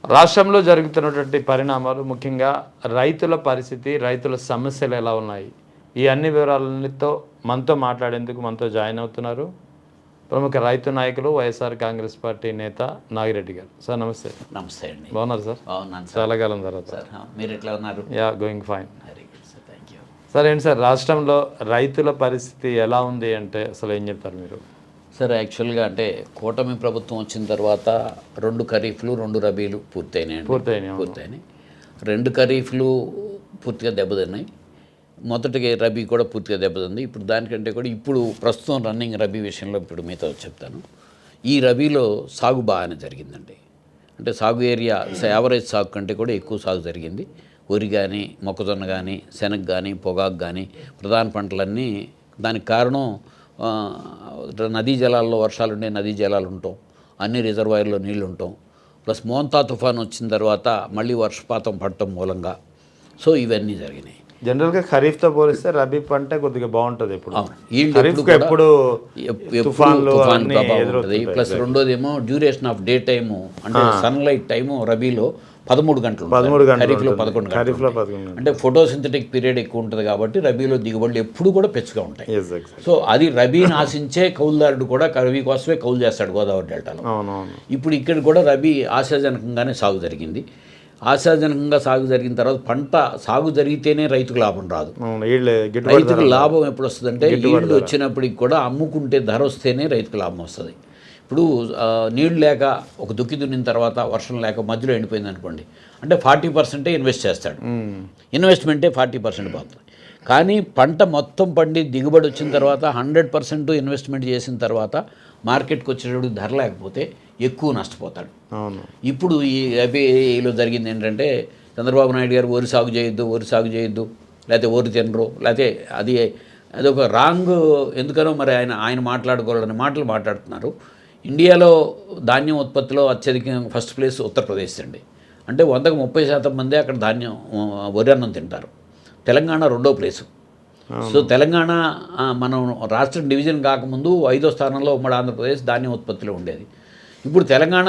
రాష్ట్రంలో జరుగుతున్నటువంటి పరిణామాలు ముఖ్యంగా రైతుల పరిస్థితి, రైతుల సమస్యలు ఎలా ఉన్నాయి? ఈ అన్ని వివరాలతో మనతో మాట్లాడేందుకు మనతో జాయిన్ అవుతున్నారు ప్రముఖ రైతు నాయకులు వైఎస్ఆర్ కాంగ్రెస్ పార్టీ నేత నాగిరెడ్డి గారు. సార్ నమస్తే. నమస్తే అండి. బాగున్నారు సార్? బాగున్నాను సార్. చాలా కాలం తర్వాత. సార్ మీరు ఎట్లా ఉన్నారు? Yeah, going fine. Very good sir, thank you. Sir ఏంటి సార్ రాష్ట్రంలో రైతుల పరిస్థితి ఎలా ఉంది అంటే అసలు ఏం చెప్తారు మీరు? సార్ యాక్చువల్గా అంటే కూటమి ప్రభుత్వం వచ్చిన తర్వాత 2 ఖరీఫ్లు 2 రబీలు పూర్తయినాయి. 2 ఖరీఫ్లు పూర్తిగా దెబ్బతిన్నాయి. మొదటిగా రబీ కూడా పూర్తిగా దెబ్బతింది. ఇప్పుడు దానికంటే కూడా ఇప్పుడు ప్రస్తుతం రన్నింగ్ రబీ విషయంలో ఇప్పుడు మీతో చెప్తాను. ఈ రబీలో సాగు బాగానే జరిగిందండి. అంటే సాగు ఏరియా యావరేజ్ సాగు కంటే కూడా ఎక్కువ సాగు జరిగింది. వరి కానీ, మొక్కజొన్న కానీ, శనగ కానీ, పొగాకు కానీ ప్రధాన పంటలన్నీ. దానికి కారణం నదీ జలాల్లో వర్షాలు ఉండే నదీ జలాలు ఉండటం, అన్ని రిజర్వాయర్లో నీళ్లు ఉండటం, ప్లస్ మోంతా తుఫాన్ వచ్చిన తర్వాత మళ్ళీ వర్షపాతం పడటం మూలంగా. సో ఇవన్నీ జరిగినాయి. జనరల్గా ఖరీఫ్తో పోలిస్తే రబీ పంట కొద్దిగా బాగుంటుంది. ఎప్పుడు బాగుంటుంది. ప్లస్ రెండోది ఏమో డ్యూరేషన్ ఆఫ్ డే టైము, అంటే సన్లైట్ టైము రబీలో 13 గంటలు, ఖరీఫ్లో 11 గంటలు. అంటే ఫోటోసింథటిక్ పీరియడ్ ఎక్కువ ఉంటుంది కాబట్టి రబీలో దిగుబడులు ఎప్పుడు కూడా పెచ్చుగా ఉంటాయి. సో అది రబీని ఆశించే కౌలుదారుడు కూడా రబీ కోసమే కౌలు చేస్తాడు గోదావరి డెల్టాలో. ఇప్పుడు ఇక్కడ కూడా రబీ ఆశాజనకంగానే సాగు జరిగింది. ఆశాజనకంగా సాగు జరిగిన తర్వాత పంట సాగు జరిగితేనే రైతుకు లాభం రాదు. రైతుకు లాభం ఎప్పుడు వస్తుందంటే ఈల్డ్ వచ్చినప్పటికి కూడా అమ్ముకుంటే ధర వస్తేనే రైతుకు లాభం వస్తుంది. ఇప్పుడు నీళ్ళు లేక ఒక దుక్కి దున్నిన తర్వాత వర్షం లేక మధ్యలో ఎండిపోయింది అనుకోండి, అంటే 40% ఇన్వెస్ట్ చేస్తాడు. ఇన్వెస్ట్మెంటే 40% పోతుంది. కానీ పంట మొత్తం పండి దిగుబడి వచ్చిన తర్వాత 100% ఇన్వెస్ట్మెంట్ చేసిన తర్వాత మార్కెట్కి వచ్చేటప్పుడు ధర లేకపోతే ఎక్కువ నష్టపోతాడు. ఇప్పుడు ఈ రబీలో జరిగింది ఏంటంటే చంద్రబాబు నాయుడు గారు వరి సాగు చేయొద్దు, లేకపోతే వరి తినరు, లేకపోతే అదొక రాంగ్. ఎందుకనో మరి ఆయన మాట్లాడుకోవాలని మాటలు మాట్లాడుతున్నారు. ఇండియాలో ధాన్యం ఉత్పత్తిలో అత్యధిక ఫస్ట్ ప్లేస్ ఉత్తరప్రదేశ్ అండి. అంటే 100కు 30% మంది అక్కడ ధాన్యం వరి అన్నం తింటారు. తెలంగాణ 2వ ప్లేసు. సో తెలంగాణ మనం రాష్ట్రం డివిజన్ కాకముందు 5వ స్థానంలో ఉమ్మడి ఆంధ్రప్రదేశ్ ధాన్యం ఉత్పత్తిలో ఉండేది. ఇప్పుడు తెలంగాణ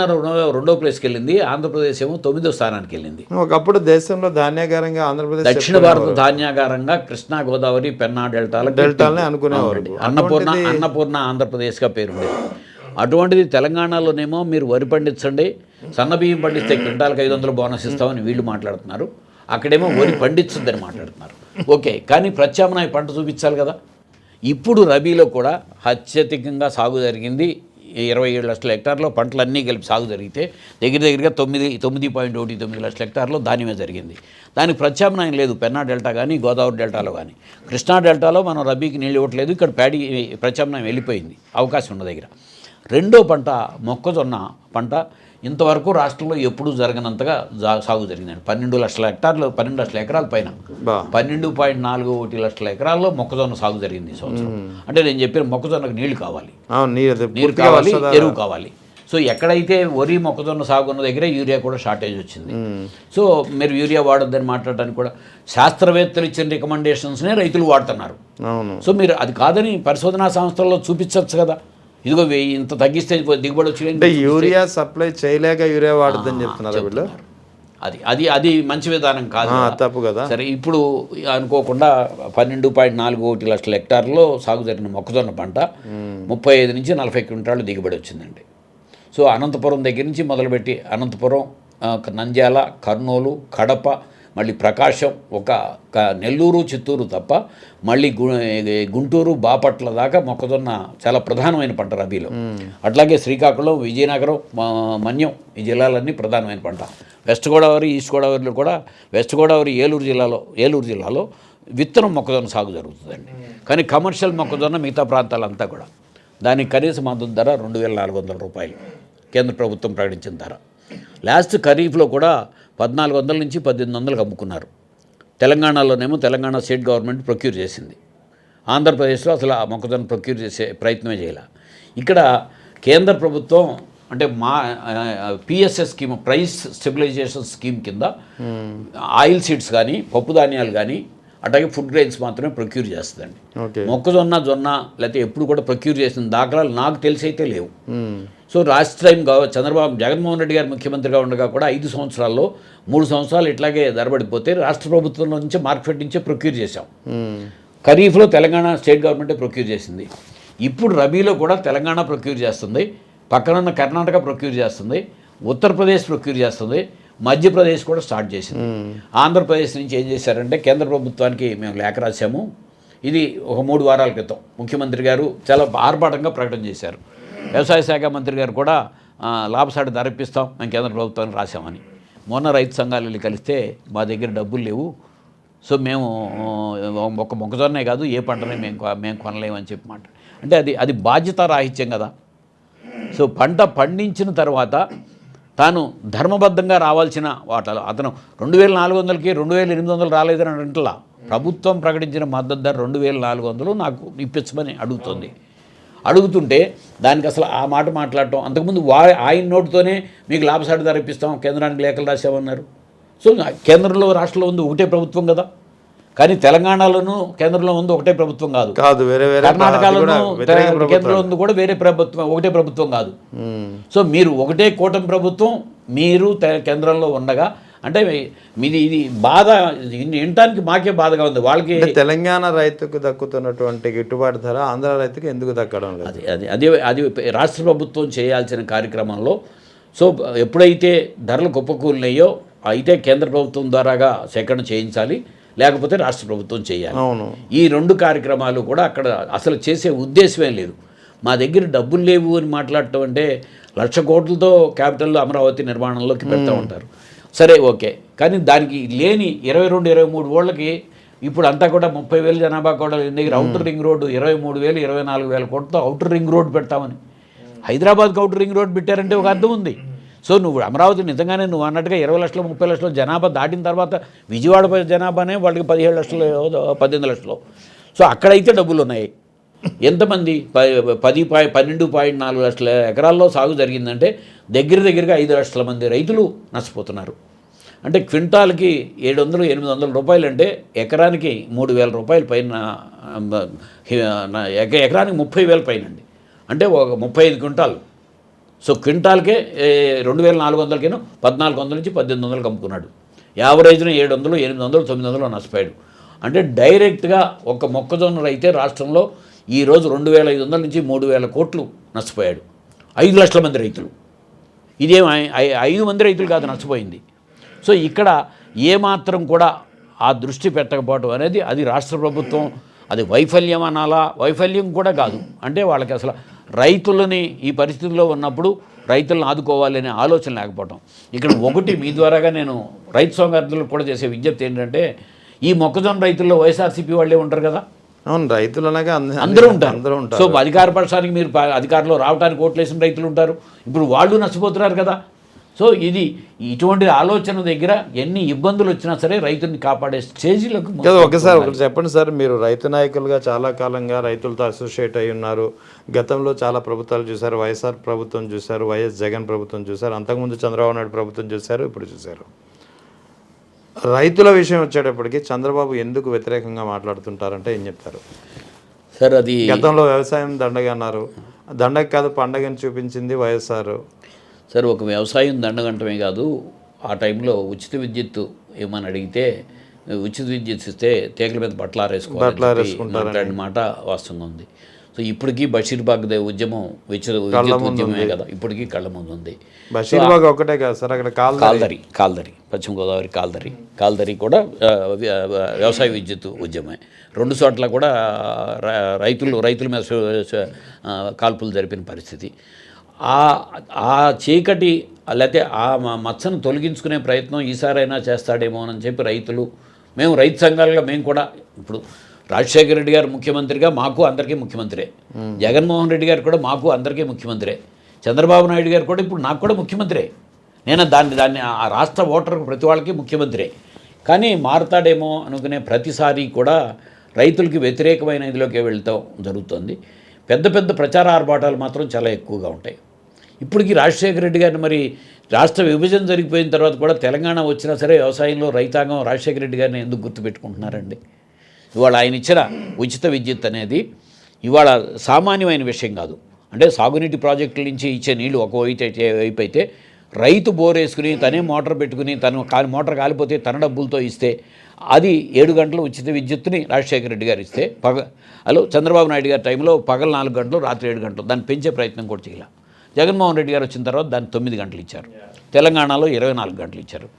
2వ ప్లేస్కి వెళ్ళింది, ఆంధ్రప్రదేశ్ ఏమో 9వ స్థానానికి వెళ్ళింది. ఒకప్పుడు దేశంలో ధాన్యాగారంగా ఆంధ్రప్రదేశ్, దక్షిణ భారత ధాన్యాగారంగా కృష్ణా, గోదావరి, పెన్నా డెల్టాలని అనుకునేవారు. అన్నపూర్ణ ఆంధ్రప్రదేశ్గా పేరుండేది. అటువంటిది తెలంగాణలోనేమో మీరు వరి పండించండి, సన్న బియ్యం పండిస్తే క్వింటాల్కి 500 బోనస్ ఇస్తామని వీళ్ళు మాట్లాడుతున్నారు. అక్కడేమో వరి పండించొద్దని మాట్లాడుతున్నారు. ఓకే, కానీ ప్రత్యామ్నాయ పంట చూపించాలి కదా. ఇప్పుడు రబీలో కూడా అత్యధికంగా సాగు జరిగింది. 27 లక్షల హెక్టార్లో పంటలన్నీ కలిపి సాగు జరిగితే దగ్గరగా 9.19 లక్షల హెక్టార్లో ధాన్యమే జరిగింది. దానికి ప్రత్యామ్నాయం లేదు. పెన్నా డెల్టా కానీ, గోదావరి డెల్టాలో కానీ. కృష్ణా డెల్టాలో మనం రబీకి నీళ్ళు ఇవ్వట్లేదు. ఇక్కడ ప్యాడీ ప్రత్యామ్నాయం వెళ్ళిపోయింది, అవకాశం ఉన్న దగ్గర. రెండో పంట మొక్కజొన్న పంట ఇంతవరకు రాష్ట్రంలో ఎప్పుడూ జరగనంతగా సాగు జరిగిందండి. 12 లక్షల హెక్టార్లు, 12 లక్షల ఎకరాల పైన 12.41 లక్షల ఎకరాల్లో మొక్కజొన్న సాగు జరిగింది ఈ సంవత్సరం. అంటే నేను చెప్పిన మొక్కజొన్నకు నీళ్లు కావాలి, నీరు కావాలి, ఎరువు కావాలి. సో ఎక్కడైతే వరి మొక్కజొన్న సాగు ఉన్న దగ్గర యూరియా కూడా షార్టేజ్ వచ్చింది. సో మీరు యూరియా వాడొద్దని మాట్లాడడానికి కూడా శాస్త్రవేత్తలు ఇచ్చిన రికమెండేషన్స్నే రైతులు వాడుతున్నారు. సో మీరు అది కాదని పరిశోధనా సంస్థల్లో చూపించవచ్చు కదా. ఇదిగో ఇంత తగ్గిస్తే దిగుబడి వచ్చింది. యూరియా సప్లై చేయలేక యూరియా వాడద్దని చెప్తున్నారు వీళ్ళు. అది మంచి విధానం కాదు, తప్పు కదా. సరే, ఇప్పుడు అనుకోకుండా 12.41 లక్షల హెక్టార్లో సాగు జరిగిన మొక్కజొన్న పంట 35 నుంచి 40 క్వింటాళ్ళు దిగుబడి వచ్చిందండి. సో అనంతపురం దగ్గర నుంచి మొదలుపెట్టి అనంతపురం, నంద్యాల, కర్నూలు, కడప, మళ్ళీ ప్రకాశం, ఒక నెల్లూరు, చిత్తూరు తప్ప మళ్ళీ గుంటూరు, బాపట్ల దాకా మొక్కజొన్న చాలా ప్రధానమైన పంట రబీలో. అట్లాగే శ్రీకాకుళం, విజయనగరం, మన్యం ఈ జిల్లాలన్నీ ప్రధానమైన పంట. వెస్ట్ గోదావరి, ఈస్ట్ గోదావరిలో కూడా, వెస్ట్ గోదావరి ఏలూరు జిల్లాలో విత్తనం మొక్కజొన్న సాగు జరుగుతుందండి. కానీ కమర్షియల్ మొక్కజొన్న మిగతా ప్రాంతాలంతా కూడా దానికి కనీస మద్దతు ధర 2,400 రూపాయలు కేంద్ర ప్రభుత్వం ప్రకటించిన ధర. లాస్ట్ ఖరీఫ్లో కూడా 1,400 నుంచి 1,800కి అమ్ముకున్నారు. తెలంగాణలోనేమో తెలంగాణ స్టేట్ గవర్నమెంట్ ప్రొక్యూర్ చేసింది. ఆంధ్రప్రదేశ్లో అసలు ఆ మొక్కజొన్న ప్రొక్యూర్ చేసే ప్రయత్నమే చేయాలి. ఇక్కడ కేంద్ర ప్రభుత్వం అంటే PSS scheme, price stabilization scheme కింద ఆయిల్ సీడ్స్ కానీ, పప్పు ధాన్యాలు కానీ, అట్లాగే ఫుడ్ గ్రెయిన్స్ మాత్రమే ప్రొక్యూర్ చేస్తుందండి. జొన్న లేకపోతే ఎప్పుడు కూడా ప్రొక్యూర్ చేసిన దాఖలాలు నాకు తెలిసి అయితే లేవు. So last time Jaganmohan Reddy గారు ముఖ్యమంత్రిగా ఉండగా కూడా 5 సంవత్సరాల్లో 3 సంవత్సరాలు ఇట్లాగే ధరబడిపోతే రాష్ట్ర ప్రభుత్వం నుంచి మార్కెట్ నుంచే ప్రొక్యూర్ చేశాం. ఖరీఫ్లో తెలంగాణ స్టేట్ గవర్నమెంటే ప్రొక్యూర్ చేసింది. ఇప్పుడు రబీలో కూడా తెలంగాణ ప్రొక్యూర్ చేస్తుంది, పక్కనున్న కర్ణాటక ప్రొక్యూర్ చేస్తుంది, ఉత్తరప్రదేశ్ ప్రొక్యూర్ చేస్తుంది, మధ్యప్రదేశ్ కూడా స్టార్ట్ చేసింది. ఆంధ్రప్రదేశ్ నుంచి ఏం చేశారంటే కేంద్ర ప్రభుత్వానికి మేము లేఖ రాశాము. ఇది ఒక 3 వారాల క్రితం ముఖ్యమంత్రి గారు చాలా ఆర్భాటంగా ప్రకటన చేశారు. వ్యవసాయ శాఖ మంత్రి గారు కూడా లాభసాటి ధర ఇప్పిస్తాం మేము కేంద్ర ప్రభుత్వానికి రాశామని. మొన్న రైతు సంఘాలు వెళ్ళి కలిస్తే మా దగ్గర డబ్బులు లేవు, సో మేము ఒక మొక్కజొన్నే కాదు ఏ పంటనే మేము కొనలేమని చెప్పి మాట. అంటే అది బాధ్యతారాహిత్యం కదా. సో పంట పండించిన తర్వాత తాను ధర్మబద్ధంగా రావాల్సిన వాటలు అతను 2400కి 2800 రాలేదని అంటలా. ప్రభుత్వం ప్రకటించిన మద్దతు ధర 2400 నాకు ఇప్పించమని అడుగుతుంటే దానికి అసలు ఆ మాట మాట్లాడటం, అంతకుముందు ఆయన నోటితోనే మీకు లాభసాటి ధర ఇప్పిస్తాం కేంద్రానికి లేఖలు రాసామన్నారు. సో కేంద్రంలో రాష్ట్రంలో ఉంది ఒకటే ప్రభుత్వం కదా, కానీ తెలంగాణలోనూ కేంద్రంలో ఉంది ఒకటే ప్రభుత్వం కాదు, వేరే కర్ణాటకలోనూ కేంద్రంలో ఉంది కూడా వేరే ప్రభుత్వం, ఒకటే ప్రభుత్వం కాదు. సో మీరు ఒకటే కూటమి ప్రభుత్వం, మీరు కేంద్రంలో ఉండగా అంటే ఇది బాధ వినటానికి మాకే బాధగా ఉంది. వాళ్ళకి తెలంగాణ రైతుకు దక్కుతున్నటువంటి గిట్టుబాటు ధర ఆంధ్ర రైతుకు ఎందుకు దక్కడం లేదు? అది రాష్ట్ర ప్రభుత్వం చేయాల్సిన కార్యక్రమంలో. సో ఎప్పుడైతే ధరలు కుప్పకూలినాయో అయితే కేంద్ర ప్రభుత్వం ద్వారాగా సేకరణ చేయించాలి, లేకపోతే రాష్ట్ర ప్రభుత్వం చేయాలి. ఈ 2 కార్యక్రమాలు కూడా అక్కడ అసలు చేసే ఉద్దేశమే లేదు. మా దగ్గర డబ్బులు లేవు అని మాట్లాడటం అంటే 1,00,000 కోట్లతో క్యాపిటల్ అమరావతి నిర్మాణంలోకి పెడతా ఉంటారు, సరే ఓకే. కానీ దానికి లేని 22-23 ఓళ్ళకి ఇప్పుడు అంతా కూడా 30,000 జనాభా కూడా దగ్గర అవుటర్ రింగ్ రోడ్డు 23,000 24,000 కోట్లతో అవుటర్ రింగ్ రోడ్డు పెడతామని. హైదరాబాద్కి అవుటర్ రింగ్ రోడ్డు పెట్టారంటే ఒక అర్థం ఉంది. సో నువ్వు అమరావతి నిజంగానే నువ్వు అన్నట్టుగా 20 లక్షలు 30 లక్షలు జనాభా దాటిన తర్వాత విజయవాడ జనాభానే వాళ్ళకి 17 లక్షలు 18 లక్షలు. సో అక్కడైతే డబ్బులు ఉన్నాయి. ఎంతమంది 12.4 లక్షల ఎకరాల్లో సాగు జరిగిందంటే దగ్గరగా 5 లక్షల మంది రైతులు నష్టపోతున్నారు. అంటే క్వింటాల్కి 700-800 రూపాయలు అంటే ఎకరానికి 3,000 రూపాయల పైన, ఎకరానికి 30,000 పైన అండి. అంటే ఒక 35 క్వింటాలు. సో క్వింటాల్కే 2,400కిను 1,400 నుంచి 1,800 అమ్ముకున్నాడు. యావరేజ్ను 700, 800, 900 నష్టపోయాడు. అంటే డైరెక్ట్గా ఒక మొక్కజొన్న రైతే రాష్ట్రంలో ఈరోజు 2,500 నుంచి 3,000 కోట్లు నష్టపోయాడు. 5 లక్షల మంది రైతులు. ఇదేం 5 మంది రైతులు కాదు నష్టపోయింది. సో ఇక్కడ ఏమాత్రం కూడా ఆ దృష్టి పెట్టకపోవడం అనేది అది రాష్ట్ర ప్రభుత్వం అది వైఫల్యం అనాలా? వైఫల్యం కూడా కాదు. అంటే వాళ్ళకి అసలు రైతులని ఈ పరిస్థితుల్లో ఉన్నప్పుడు రైతులను ఆదుకోవాలనే ఆలోచన లేకపోవడం. ఇక్కడ ఒకటి మీ ద్వారాగా నేను రైతు సంఘార్థులకు కూడా చేసే విజ్ఞప్తి ఏంటంటే, ఈ మొక్కజొన్న రైతుల్లో వైఎస్ఆర్సీపీ వాళ్ళే ఉంటారు కదా. అవును, రైతులు అనగా అందరూ ఉంటారు. సో అధికార పక్షానికి మీరు అధికారంలో రావడానికి ఓట్లేసిన రైతులు ఉంటారు. ఇప్పుడు వాళ్ళు నష్టపోతున్నారు కదా. సో ఇటువంటి ఆలోచన దగ్గర ఎన్ని ఇబ్బందులు వచ్చినా సరే రైతుని కాపాడే స్టేజీలకు ఒకటి చెప్పండి సార్. మీరు రైతు నాయకులుగా చాలా కాలంగా రైతులతో అసోసియేట్ అయి ఉన్నారు. గతంలో చాలా ప్రభుత్వాలు చూశారు. వైఎస్ఆర్ ప్రభుత్వం చూశారు, వైఎస్ జగన్ ప్రభుత్వం చూశారు, అంతకుముందు చంద్రబాబు నాయుడు ప్రభుత్వం చూశారు, ఇప్పుడు చూశారు. రైతుల విషయం వచ్చేటప్పటికి చంద్రబాబు ఎందుకు వ్యతిరేకంగా మాట్లాడుతుంటారంటే ఏం చెప్తారు సార్? అది గతంలో వ్యవసాయం దండగ అన్నారు. దండగ కాదు పండగని చూపించింది వైఎస్ఆర్. సార్ ఒక వ్యవసాయం దండగంటమే కాదు, ఆ టైంలో ఉచిత విద్యుత్ ఏమని అడిగితే ఉచిత విద్యుత్ ఇస్తే తీగల మీద బట్టలారేసుకుంటారని మాట వాస్తవంగా ఉంది. సో ఇప్పటికీ బషీర్బాగ్ ఉద్యమం విద్యుత్ ఉద్యమమే కదా, ఇప్పటికీ కళ్ళ ముందు ఉంది. బషీర్బాగ్ ఒకటే కాదు సార్, అక్కడ కాల్దరి పశ్చిమ గోదావరి కాల్దరి కూడా వ్యవసాయ విద్యుత్ ఉద్యమే. 2 చోట్ల కూడా రైతుల మీద కాల్పులు జరిపిన పరిస్థితి. ఆ చీకటి లేకపోతే ఆ మచ్చను తొలగించుకునే ప్రయత్నం ఈసారైనా చేస్తాడేమో అని చెప్పి మేము రైతు సంఘాలుగా మేము కూడా ఇప్పుడు రాజశేఖర రెడ్డి గారు ముఖ్యమంత్రిగా మాకు అందరికీ ముఖ్యమంత్రే, జగన్మోహన్ రెడ్డి గారు కూడా మాకు అందరికీ ముఖ్యమంత్రే, చంద్రబాబు నాయుడు గారు కూడా ఇప్పుడు నాకు కూడా ముఖ్యమంత్రే. నేను దాన్ని ఆ రాష్ట్ర ఓటర్కు ప్రతి వాళ్ళకి ముఖ్యమంత్రే. కానీ మారుతాడేమో అనుకునే ప్రతిసారి కూడా రైతులకి వ్యతిరేకమైన ఇదిలోకి వెళ్తాం జరుగుతుంది. పెద్ద పెద్ద ప్రచార ఆర్భాటాలు మాత్రం చాలా ఎక్కువగా ఉంటాయి. ఇప్పటికీ రాజశేఖర రెడ్డి గారిని మరి రాష్ట్ర విభజన జరిగిపోయిన తర్వాత కూడా తెలంగాణ వచ్చినా సరే వ్యవసాయంలో రైతాంగం రాజశేఖర రెడ్డి గారిని ఎందుకు గుర్తుపెట్టుకుంటున్నారండి? ఇవాళ ఆయన ఇచ్చిన ఉచిత విద్యుత్ అనేది ఇవాళ సామాన్యమైన విషయం కాదు. అంటే సాగునీటి ప్రాజెక్టుల నుంచి ఇచ్చే నీళ్లు వైపు అయితే రైతు బోర్ వేసుకుని తనే మోటార్ పెట్టుకుని మోటార్ కాలిపోతే తన డబ్బులతో ఇస్తే అది 7 గంటలు ఉచిత విద్యుత్తుని రాజశేఖర రెడ్డి గారు ఇస్తే చంద్రబాబు నాయుడు గారి టైంలో పగలు 4 గంటలు రాత్రి 7 గంటలు దాన్ని పెంచే ప్రయత్నం కూడా చేయాలి. జగన్మోహన్ రెడ్డి గారు వచ్చిన తర్వాత దాన్ని 9 గంటలు ఇచ్చారు. తెలంగాణలో 24 గంటలు ఇచ్చారు.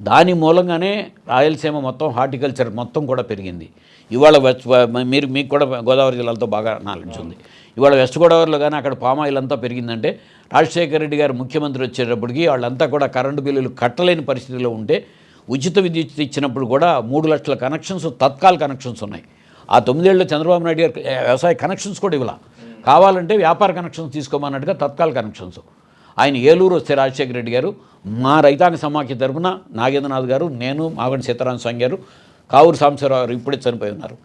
దాని మూలంగానే రాయలసీమ మొత్తం హార్టికల్చర్ మొత్తం కూడా పెరిగింది. ఇవాళ మీకు కూడా గోదావరి జిల్లాలతో బాగా నాలెడ్జ్ ఉంది. ఇవాళ వెస్ట్ గోదావరిలో కానీ అక్కడ పామాయిల్ అంతా పెరిగిందంటే రాజశేఖర రెడ్డి గారు ముఖ్యమంత్రి వచ్చేటప్పటికి వాళ్ళంతా కూడా కరెంటు బిల్లులు కట్టలేని పరిస్థితిలో ఉంటే ఉచిత విద్యుత్ ఇచ్చినప్పుడు కూడా 3 లక్షల కనెక్షన్స్ తత్కాల కనెక్షన్స్ ఉన్నాయి. ఆ 9 ఏళ్ళలో చంద్రబాబు నాయుడు గారు వ్యవసాయ కనెక్షన్స్ కూడా ఇవ్వాల, కావాలంటే వ్యాపార కనెక్షన్స్ తీసుకోమన్నట్టుగా తత్కాల కనెక్షన్స్. ఆయన ఏలూరు వస్తే రాజశేఖర రెడ్డి గారు మా రైతాంగ సమాఖ్య తరఫున నాగేంద్రనాథ్ గారు, నేను, మాగంటి సీతారామ స్వామి గారు, కావూరు సాంబశివరావు గారు ఇప్పుడే చనిపోయి ఉన్నారు,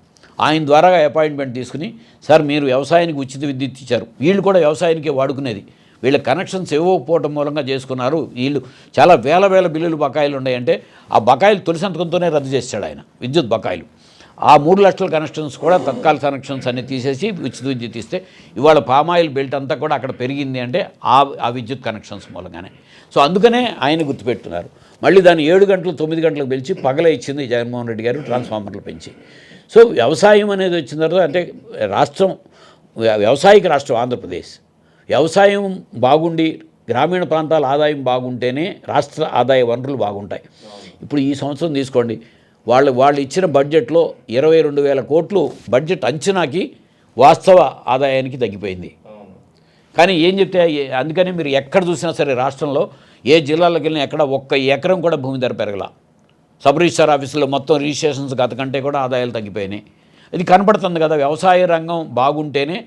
ఆయన ద్వారా అపాయింట్మెంట్ తీసుకుని సార్ మీరు వ్యవసాయానికి ఉచిత విద్యుత్ ఇచ్చారు, వీళ్ళు కూడా వ్యవసాయానికే వాడుకునేది, వీళ్ళ కనెక్షన్స్ ఇవ్వకపోవడం మూలంగా చేసుకున్నారు, వీళ్ళు చాలా వేల బిల్లులు బకాయిలు ఉన్నాయంటే ఆ బకాయిలు తొలి సంతకంతోనే రద్దు చేశాడు ఆయన విద్యుత్ బకాయిలు. ఆ 3 లక్షల కనెక్షన్స్ కూడా తత్కాల కనెక్షన్స్ అన్ని తీసేసి ఉచిత విద్యుత్ ఇస్తే ఇవాళ పామాయిల్ బెల్ట్ అంతా కూడా అక్కడ పెరిగింది అంటే ఆ విద్యుత్ కనెక్షన్స్ మూలంగానే. సో అందుకనే ఆయన గుర్తుపెట్టున్నారు. మళ్ళీ దాన్ని 7 గంటలు 9 గంటలకు పెంచి పగలే ఇచ్చింది జగన్మోహన్ రెడ్డి గారు, ట్రాన్స్ఫార్మర్లు పెంచి. సో వ్యవసాయం అనేది వచ్చిన తర్వాత అంటే రాష్ట్రం వ్యవసాయిక రాష్ట్రం ఆంధ్రప్రదేశ్. వ్యవసాయం బాగుండి గ్రామీణ ప్రాంతాల ఆదాయం బాగుంటేనే రాష్ట్ర ఆదాయ వనరులు బాగుంటాయి. ఇప్పుడు ఈ సంవత్సరం తీసుకోండి, వాళ్ళు ఇచ్చిన బడ్జెట్లో 22,000 కోట్లు బడ్జెట్ అంచనాకి వాస్తవ ఆదాయానికి తగ్గిపోయింది. కానీ ఏం చెప్తే అందుకని మీరు ఎక్కడ చూసినా సరే రాష్ట్రంలో ఏ జిల్లాలకు వెళ్ళినా ఎక్కడ 1 ఎకరం కూడా భూమి ధర పెరగల. సబ్ రిజిస్టార్ ఆఫీసులో మొత్తం రిజిస్ట్రేషన్స్ గత కంటే కూడా ఆదాయాలు తగ్గిపోయినాయి. ఇది కనపడుతుంది కదా. వ్యవసాయ రంగం బాగుంటేనే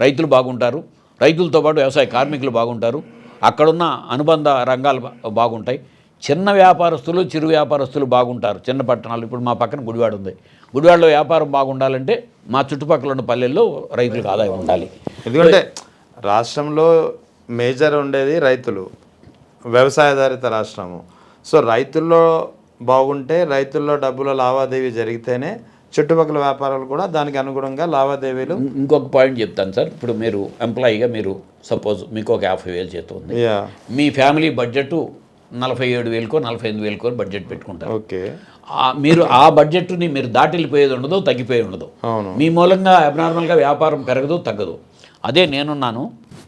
రైతులు బాగుంటారు, రైతులతో పాటు వ్యవసాయ కార్మికులు బాగుంటారు, అక్కడున్న అనుబంధ రంగాలు బాగుంటాయి, చిన్న వ్యాపారస్తులు చిరు వ్యాపారస్తులు బాగుంటారు. చిన్న పట్టణాలు ఇప్పుడు మా పక్కన గుడివాడ ఉంది, గుడివాడలో వ్యాపారం బాగుండాలంటే మా చుట్టుపక్కల ఉన్న పల్లెల్లో రైతులకు ఆదాయం ఉండాలి. ఎందుకంటే రాష్ట్రంలో మేజర్ ఉండేది రైతులు, వ్యవసాయాధారిత రాష్ట్రము. సో రైతుల్లో బాగుంటే రైతుల్లో డబ్బుల లావాదేవీ జరిగితేనే చుట్టుపక్కల వ్యాపారాలు కూడా దానికి అనుగుణంగా లావాదేవీలు. ఇంకొక పాయింట్ చెప్తాను సార్. ఇప్పుడు మీరు ఎంప్లాయీగా మీరు సపోజ్ మీకు ఒక 50,000 జీతం ఉంది, మీ ఫ్యామిలీ బడ్జెట్ 47,000కో 48,000కో బడ్జెట్ పెట్టుకుంటారు. ఓకే, మీరు ఆ బడ్జెట్ని మీరు దాటి వెళ్ళిపోయేది ఉండదు, తగ్గిపోయి ఉండదు. మీ మూలంగా అబ్నార్మల్గా వ్యాపారం పెరగదు, తగ్గదు. అదే నేనున్నాను,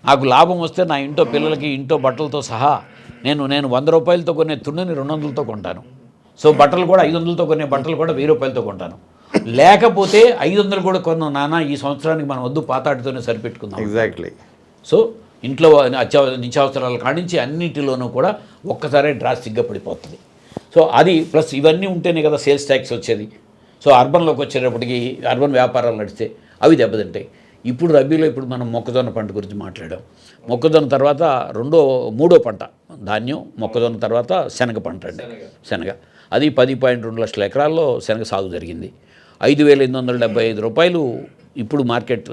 నాకు లాభం వస్తే నా ఇంట్లో పిల్లలకి ఇంట్లో బట్టలతో సహా నేను 100 రూపాయలతో కొనే తుణిని 200లతో కొంటాను. సో బట్టలు కూడా 500లతో కొనే బట్టలు కూడా 1000 రూపాయలతో కొంటాను. లేకపోతే 500 కూడా కొన్నాం నాన్న, ఈ సంవత్సరానికి మనం వద్దు పాతాటితోనే సరిపెట్టుకుందాం. ఎగ్జాక్ట్లీ. సో ఇంట్లో నిత్యావసరాలు కానించి అన్నింటిలోనూ కూడా ఒక్కసారి డ్రాస్టిక్గా పడిపోతుంది. సో అది ప్లస్ ఇవన్నీ ఉంటేనే కదా సేల్స్ ట్యాక్స్ వచ్చేది. సో అర్బన్లోకి వచ్చేటప్పటికి అర్బన్ వ్యాపారాలు నడిస్తే అవి దెబ్బతింటాయి. ఇప్పుడు రబీలో ఇప్పుడు మనం మొక్కజొన్న పంట గురించి మాట్లాడాం. మొక్కజొన్న తర్వాత మూడో పంట ధాన్యం, మొక్కజొన్న తర్వాత శనగ పంట అండి. శనగ అది 10.2 లక్షల ఎకరాల్లో శనగ సాగు జరిగింది. 5,875 రూపాయలు ఇప్పుడు మార్కెట్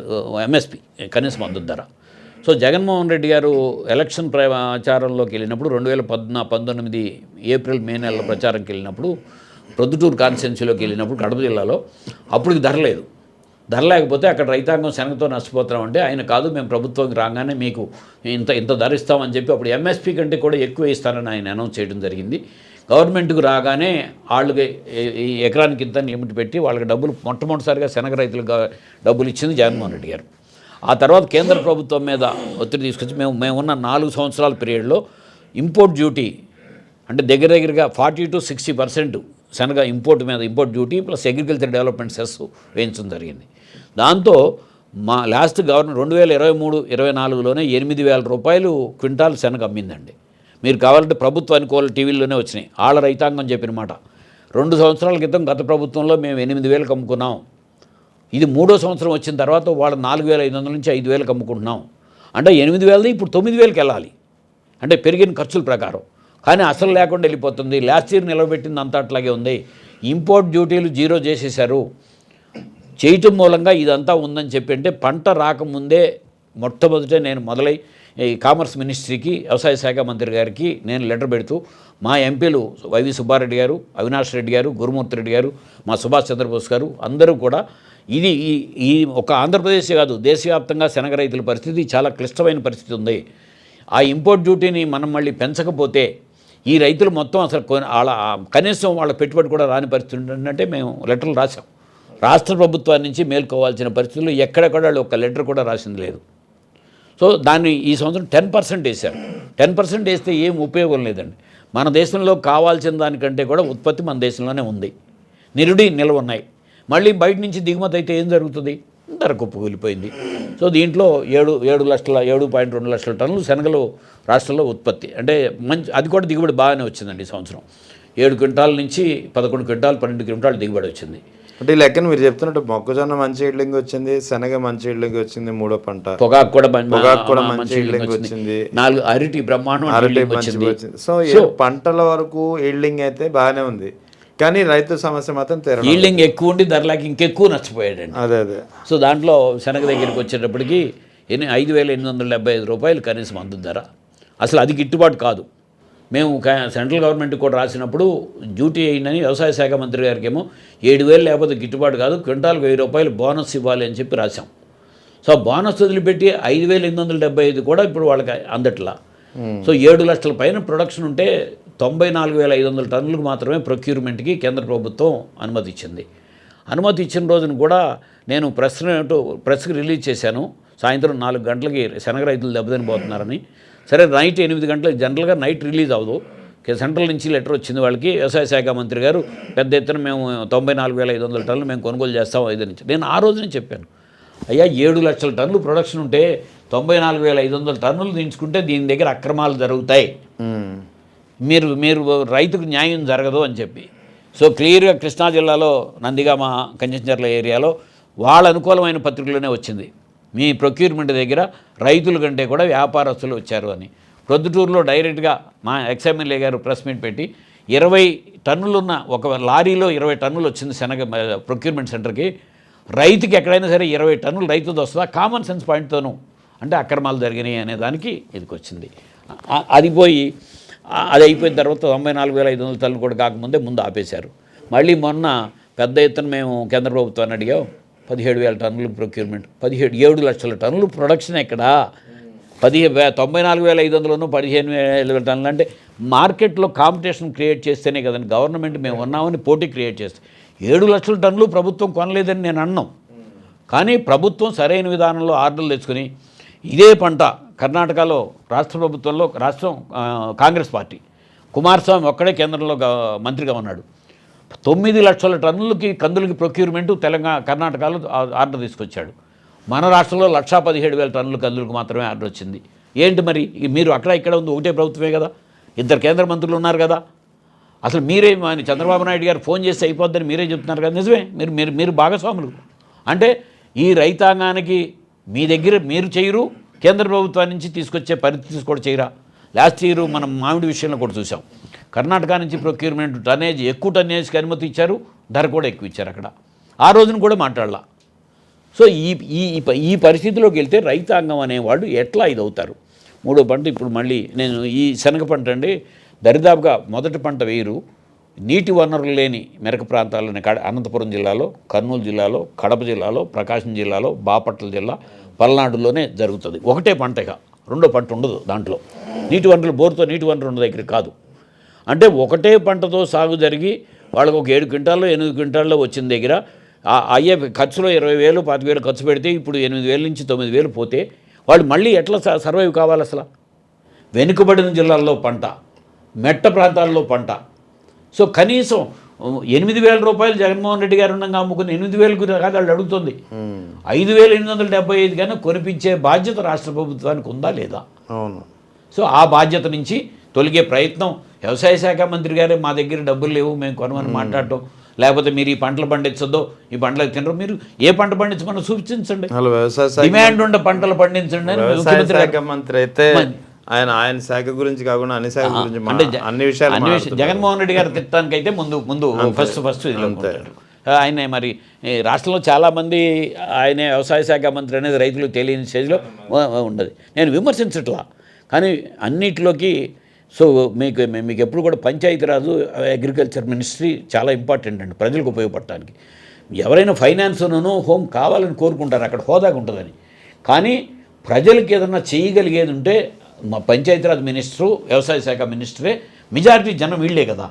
ఎంఎస్పి కనీస మద్దతు ధర. సో జగన్మోహన్ రెడ్డి గారు ఎలక్షన్ ప్రచారంలోకి వెళ్ళినప్పుడు 2019 ఏప్రిల్ మే నెలల ప్రచారంకి వెళ్ళినప్పుడు ప్రొద్దుటూరు కాన్స్టిట్యున్సీలోకి వెళ్ళినప్పుడు కడప జిల్లాలో అప్పటికి ధర లేదు. ధర లేకపోతే అక్కడ రైతాంగం శనగతో నష్టపోతామంటే ఆయన కాదు, మేము ప్రభుత్వంకి రాగానే మీకు ఇంత ధర ఇస్తామని చెప్పి అప్పుడు ఎంఎస్పి కంటే కూడా ఎక్కువ ఇస్తారని ఆయన అనౌన్స్ చేయడం జరిగింది. గవర్నమెంట్కు రాగానే వాళ్ళకి ఎకరానికి ఇంత లిమిట్ పెట్టి వాళ్ళకి డబ్బులు మొట్టమొదటిసారిగా శనగ రైతులకు డబ్బులు ఇచ్చింది జగన్మోహన్ రెడ్డి గారు. ఆ తర్వాత కేంద్ర ప్రభుత్వం మీద ఒత్తిడి తీసుకొచ్చి మేమున్న 4 సంవత్సరాల పీరియడ్లో ఇంపోర్ట్ డ్యూటీ అంటే దగ్గరగా 40 to 60% శనగ import duty plus agriculture development cess వేయించడం జరిగింది. దాంతో మా లాస్ట్ గవర్నమెంట్ 2023-24లోనే 8,000 రూపాయలు క్వింటాల్ శనగ అమ్మిందండి. మీరు కావాలంటే ప్రభుత్వానికి టీవీల్లోనే వచ్చినాయి. ఆళ్ళ రైతాంగం చెప్పిన మాట. 2 సంవత్సరాల క్రితం గత ప్రభుత్వంలో మేము 8,000కి అమ్ముకున్నాం. ఇది 3వ సంవత్సరం వచ్చిన తర్వాత వాళ్ళు 4,500 నుంచి 5,000కి అమ్ముకుంటున్నాం. అంటే 8,000ది ఇప్పుడు 9,000కి వెళ్ళాలి. అంటే పెరిగిన ఖర్చుల ప్రకారం. కానీ అసలు లేకుండా వెళ్ళిపోతుంది. లాస్ట్ ఇయర్ నిలబెట్టింది అంతా అట్లాగే ఉంది. ఇంపోర్ట్ డ్యూటీలు 0 చేసేశారు. చేయటం మూలంగా ఇదంతా ఉందని చెప్పి అంటే పంట రాకముందే మొట్టమొదట నేను ఈ కామర్స్ మినిస్ట్రీకి వ్యవసాయ శాఖ మంత్రి గారికి నేను లెటర్ పెడుతూ మా ఎంపీలు వైవి సుబ్బారెడ్డి గారు, అవినాష్ రెడ్డి గారు, గురుమూర్తి రెడ్డి గారు, మా సుభాష్ చంద్రబోస్ గారు అందరూ కూడా ఇది ఈ ఒక ఆంధ్రప్రదేశ్ కాదు, దేశవ్యాప్తంగా శనగ రైతుల పరిస్థితి చాలా క్లిష్టమైన పరిస్థితి ఉంది. ఆ ఇంపోర్ట్ డ్యూటీని మనం మళ్ళీ పెంచకపోతే ఈ రైతులు మొత్తం అసలు కనీసం వాళ్ళ పెట్టుబడి కూడా రాని పరిస్థితి ఉంటుందంటే మేము లెటర్లు రాసాం. రాష్ట్ర ప్రభుత్వాన్ని నుంచి మేల్కోవాల్సిన పరిస్థితుల్లో ఎక్కడెక్కడ వాళ్ళు ఒక లెటర్ కూడా రాసింది లేదు. సో దాన్ని ఈ సంవత్సరం 10% వేశారు. 10% వేస్తే ఏం ఉపయోగం లేదండి. మన దేశంలో కావాల్సిన దానికంటే కూడా ఉత్పత్తి మన దేశంలోనే ఉంది, నిరుడి నిల్వ ఉన్నాయి. మళ్ళీ బయట నుంచి దిగుమతి అయితే ఏం జరుగుతుంది? ధర కుప్పకూలిపోయింది. సో దీంట్లో 7.2 లక్షల టన్నులు శనగలు రాష్ట్రంలో ఉత్పత్తి, అంటే మంచి, అది కూడా దిగుబడి బాగానే వచ్చిందండి ఈ సంవత్సరం. 7 క్వింటాల నుంచి 11 క్వింటాలు 12 క్వింటాలు దిగుబడి వచ్చింది. అంటే ఈ లెక్కన మీరు చెప్తున్నట్టు మొక్కజొన్న మంచి ఈల్డింగ్ వచ్చింది, శనగ మంచి ఈల్డింగ్ వచ్చింది, మూడో పంట పొగాకు కూడా మంచి ఈల్డింగ్ వచ్చింది, 4 అరటి బ్రహ్మాండం వచ్చింది. సో పంటల వరకు ఈల్డింగ్ అయితే బాగానే ఉంది, కానీ రైతు సమస్య మాత్రం ఈల్డింగ్ ఎక్కువ ఉండి ధరలకి ఇంకెక్కువ నష్టపోయాడండి. అదే సో దాంట్లో శనగ దగ్గరికి వచ్చేటప్పటికి 5,875 రూపాయలు కనీసం మద్దతు ధర. అసలు అది గిట్టుబాటు కాదు. మేము సెంట్రల్ గవర్నమెంట్ కూడా రాసినప్పుడు డ్యూటీ అయిందని వ్యవసాయ శాఖ మంత్రి గారికి ఏమో 7,000 లేకపోతే గిట్టుబాటు కాదు, క్వింటాల్కి 1,000 రూపాయలు బోనస్ ఇవ్వాలి అని చెప్పి రాసాం. సో బోనస్ వదిలిపెట్టి 5,875 కూడా ఇప్పుడు వాళ్ళకి అందట్లా. సో 7 లక్షల పైన ప్రొడక్షన్ ఉంటే 94,500 టన్నులకు మాత్రమే ప్రొక్యూర్మెంట్కి కేంద్ర ప్రభుత్వం అనుమతి ఇచ్చింది. అనుమతి ఇచ్చిన రోజున కూడా నేను ప్రెస్కి రిలీజ్ చేశాను. సాయంత్రం 4 గంటలకి శనగ రైతులు దెబ్బతినిపోతున్నారని. సరే, నైట్ 8 గంటలకు జనరల్గా నైట్ రిలీజ్ అవ్వదు. సెంట్రల్ నుంచి లెటర్ వచ్చింది వాళ్ళకి. వ్యవసాయ శాఖ మంత్రి గారు పెద్ద ఎత్తున మేము 94,500 టన్నులు మేము కొనుగోలు చేస్తాం 5 నుంచి. నేను ఆ రోజునే చెప్పాను, అయ్యా 7 లక్షల టన్నులు ప్రొడక్షన్ ఉంటే 94,500 టన్నులు దించుకుంటే దీని దగ్గర అక్రమాలు జరుగుతాయి, మీరు రైతుకు న్యాయం జరగదు అని చెప్పి. సో క్లియర్గా కృష్ణా జిల్లాలో నందిగామ కంచెంచర్ల ఏరియాలో వాళ్ళ అనుకూలమైన పత్రికలోనే వచ్చింది, మీ ప్రొక్యూర్మెంట్ దగ్గర రైతుల కంటే కూడా వ్యాపారస్తులు వచ్చారు అని. ప్రొద్దుటూరులో డైరెక్ట్గా మా ఎక్స్ఎమ్మెల్యే గారు ప్రెస్ మీట్ పెట్టి 20 టన్నులున్న ఒక లారీలో 20 టన్నులు వచ్చింది శనగ ప్రొక్యూర్మెంట్ సెంటర్కి. రైతుకి ఎక్కడైనా సరే 20 టన్నులు రైతుది వస్తుందా? కామన్ సెన్స్ పాయింట్తోనూ అంటే అక్రమాలు జరిగినాయి అనే దానికి ఇదికొచ్చింది. అది పోయి అది అయిపోయిన తర్వాత 94,500 టన్నులు కూడా కాకముందే ముందు ఆపేశారు. మళ్ళీ మొన్న పెద్ద ఎత్తున మేము కేంద్ర ప్రభుత్వాన్ని అడిగాం, 17,000 టన్నులు ప్రొక్యూర్మెంట్, 7 లక్షల టన్నులు ప్రొడక్షన్ ఎక్కడా? 94,500 15,000 టన్నులు అంటే మార్కెట్లో కాంపిటీషన్ క్రియేట్ చేస్తేనే కదండి. గవర్నమెంట్ మేము ఉన్నామని పోటీ క్రియేట్ చేస్తే 7 లక్షల టన్నులు ప్రభుత్వం కొనలేదని నేను అన్నాం. కానీ ప్రభుత్వం సరైన విధానంలో ఆర్డర్లు తెచ్చుకొని ఇదే పంట కర్ణాటకలో రాష్ట్ర ప్రభుత్వంలో కాంగ్రెస్ పార్టీ కుమారస్వామి ఒక్కడే కేంద్రంలో మంత్రిగా ఉన్నాడు. 9 లక్షల టన్నులకి కందులకి ప్రొక్యూర్మెంట్ కర్ణాటకలో ఆర్డర్ తీసుకొచ్చాడు. మన రాష్ట్రంలో 1,17,000 టన్నుల కందులకు మాత్రమే ఆర్డర్ వచ్చింది. ఏంటి మరి? మీరు అక్కడ ఇక్కడ ఉంది ఒకటే ప్రభుత్వమే కదా, 2 కేంద్ర మంత్రులు ఉన్నారు కదా. అసలు మీరే చంద్రబాబు నాయుడు గారు ఫోన్ చేస్తే అయిపోద్దని మీరే చెప్తున్నారు కదా. నిజమే, మీరు భాగస్వాములు. అంటే ఈ రైతాంగానికి మీ దగ్గర మీరు చేయరు, కేంద్ర ప్రభుత్వం నుంచి తీసుకొచ్చే పరిస్థితి కూడా చేయరా. లాస్ట్ ఇయర్ మనం మామిడి విషయంలో కూడా చూసాం. కర్ణాటక నుంచి ప్రొక్యూర్మెంట్ టనేజ్ ఎక్కువ టనేజ్కి అనుమతి ఇచ్చారు, ధర కూడా ఎక్కువ ఇచ్చారు అక్కడ. ఆ రోజున కూడా మాట్లాడాల. సో ఈ పరిస్థితిలోకి వెళ్తే రైతాంగం అనేవాళ్ళు ఎట్లా ఇదవుతారు? మూడో పంట ఇప్పుడు మళ్ళీ నేను ఈ శనగ పంట అండి దరిదాపుగా మొదటి పంట వేయరు నీటి వనరులు లేని మెరక ప్రాంతాలని అనంతపురం జిల్లాలో, కర్నూలు జిల్లాలో, కడప జిల్లాలో, ప్రకాశం జిల్లాలో, బాపట్ల జిల్లా, పల్నాడులోనే జరుగుతుంది. ఒకటే పంటగా, రెండో పంట ఉండదు దాంట్లో. నీటి వనరులు బోరుతో నీటి వనరు ఉన్న దగ్గర కాదు. అంటే ఒకటే పంటతో సాగు జరిగి వాళ్ళకు ఒక 7 క్వింటాల్లో 8 క్వింటాల్లో వచ్చిన దగ్గర అయ్యే ఖర్చులో 20,000 25,000 ఖర్చు పెడితే ఇప్పుడు 8,000 నుంచి 9,000 పోతే వాళ్ళు మళ్ళీ ఎట్లా సర్వైవ్ కావాలి? అసలు వెనుకబడిన జిల్లాల్లో పంట, మెట్ట ప్రాంతాల్లో పంట. సో కనీసం 8,000 రూపాయలు జగన్మోహన్ రెడ్డి గారు ఉండగా అమ్ముకుని 8,000కు కాదు వాళ్ళు అడుగుతుంది. 5,875 కన్నా కొనిపించే బాధ్యత రాష్ట్ర ప్రభుత్వానికి ఉందా లేదా? అవును. సో ఆ బాధ్యత నుంచి తొలగే ప్రయత్నం వ్యవసాయ శాఖ మంత్రి గారే మా దగ్గర డబ్బులు లేవు మేము కొనమని మాట్లాడటం, లేకపోతే మీరు ఈ పంటలు పండించొద్దు, ఈ పంటలకు తినరు, మీరు ఏ పంట పండించమని సూచించండి, డిమాండ్ ఉండే పంటలు పండించండి అని ముఖ్యమంత్రి మంత్రి అయితే ఆయన శాఖ గురించి కాకుండా అన్ని శాఖ గురించి అన్ని విషయాలు జగన్మోహన్ రెడ్డి గారు తిట్టడానికి అయితే ముందు ఫస్ట్ ఆయన మరి రాష్ట్రంలో చాలామంది ఆయనే వ్యవసాయ శాఖ మంత్రి అనేది రైతులకు తెలియని స్టేజ్లో ఉండదు. నేను విమర్శించట్లా, కానీ అన్నిటిలోకి సో మీకు ఎప్పుడు కూడా పంచాయతీరాజు అగ్రికల్చర్ మినిస్ట్రీ చాలా ఇంపార్టెంట్ అండి ప్రజలకు ఉపయోగపడటానికి. ఎవరైనా ఫైనాన్స్ను హోమ్ కావాలని కోరుకుంటారు, అక్కడ హోదాగా ఉంటుందని. కానీ ప్రజలకి ఏదన్నా చేయగలిగేది ఉంటే మా పంచాయతీరాజ్ మినిస్టరు, వ్యవసాయ శాఖ మినిస్టరే, మెజారిటీ జనం వీళ్ళే కదా.